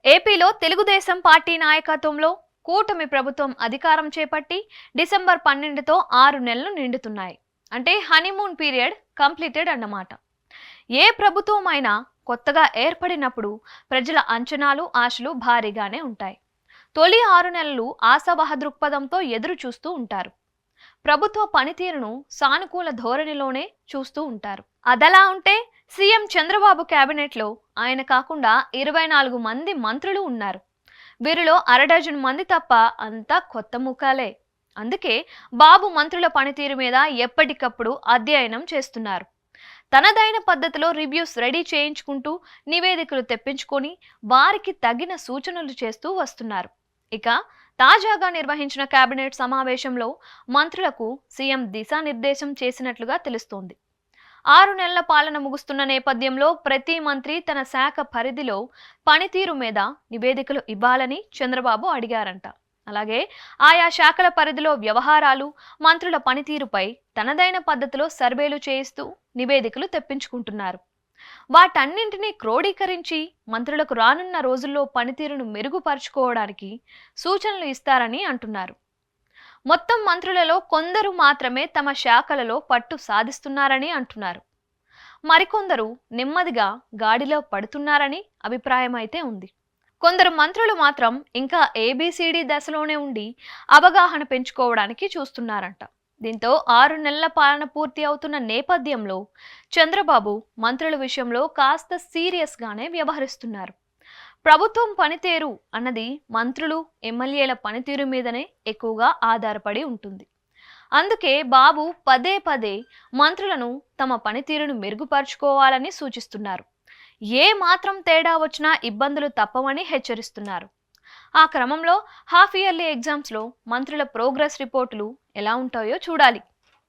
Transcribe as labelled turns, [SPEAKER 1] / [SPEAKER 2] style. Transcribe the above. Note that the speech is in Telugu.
[SPEAKER 1] ఏపీలో తెలుగుదేశం పార్టీ నాయకత్వంలో కూటమి ప్రభుత్వం అధికారం చేపట్టి డిసెంబర్ 12తో 6 నెలలు నిండుతున్నాయి. అంటే హనీమూన్ పీరియడ్ కంప్లీటెడ్ అన్నమాట. ఏ ప్రభుత్వం అయినా కొత్తగా ఏర్పడినప్పుడు ప్రజల అంచనాలు, ఆశలు భారీగానే ఉంటాయి. తొలి 6 నెలలు ఆశావహ దృక్పథంతో ఎదురు చూస్తూ ఉంటారు. ప్రభుత్వ పనితీరును సానుకూల ధోరణిలోనే చూస్తూ ఉంటారు. అదలా ఉంటే సీఎం చంద్రబాబు కేబినెట్లో ఆయన కాకుండా 24 మంది మంత్రులు ఉన్నారు. వీరిలో అరడజన్ మంది తప్ప అంతా కొత్త ముఖాలే. అందుకే బాబు మంత్రుల పనితీరు మీద ఎప్పటికప్పుడు అధ్యయనం చేస్తున్నారు. తనదైన పద్ధతిలో రివ్యూస్ రెడీ చేయించుకుంటూ నివేదికలు తెప్పించుకొని వారికి తగిన సూచనలు చేస్తూ వస్తున్నారు. ఇక తాజాగా నిర్వహించిన కేబినెట్ సమావేశంలో మంత్రులకు సీఎం దిశానిర్దేశం చేసినట్లుగా తెలుస్తోంది. 6 నెలల పాలన ముగుస్తున్న నేపథ్యంలో ప్రతి మంత్రి తన శాఖ పరిధిలో పనితీరు మీద నివేదికలు ఇవ్వాలని చంద్రబాబు అడిగారంట. అలాగే ఆయా శాఖల పరిధిలో వ్యవహారాలు, మంత్రుల పనితీరుపై తనదైన పద్ధతిలో సర్వేలు చేయిస్తూ నివేదికలు తెప్పించుకుంటున్నారు. వాటన్నింటినీ క్రోడీకరించి మంత్రులకు రానున్న రోజుల్లో పనితీరును మెరుగుపరుచుకోవడానికి సూచనలు ఇస్తారని అంటున్నారు. మొత్తం మంత్రులలో కొందరు మాత్రమే తమ శాఖలలో పట్టు సాధిస్తున్నారని అంటున్నారు. మరికొందరు నెమ్మదిగా గాడిలో పడుతున్నారని అభిప్రాయం అయితే ఉంది. కొందరు మంత్రులు మాత్రం ఇంకా ఏబిసిడి దశలోనే ఉండి అవగాహన పెంచుకోవడానికి చూస్తున్నారంట. దీంతో 6 నెలల పాలన పూర్తి అవుతున్న నేపథ్యంలో చంద్రబాబు మంత్రుల విషయంలో కాస్త సీరియస్గానే వ్యవహరిస్తున్నారు. ప్రభుత్వం పనితీరు అన్నది మంత్రులు, ఎమ్మెల్యేల పనితీరు మీదనే ఎక్కువగా ఆధారపడి ఉంటుంది. అందుకే బాబు పదే పదే మంత్రులను తమ పనితీరును మెరుగుపరుచుకోవాలని సూచిస్తున్నారు. ఏ మాత్రం తేడా వచ్చినా ఇబ్బందులు తప్పవని హెచ్చరిస్తున్నారు. ఆ క్రమంలో హాఫ్ ఇయర్లీ ఎగ్జామ్స్లో మంత్రుల ప్రోగ్రెస్ రిపోర్టులు ఎలా ఉంటాయో చూడాలి.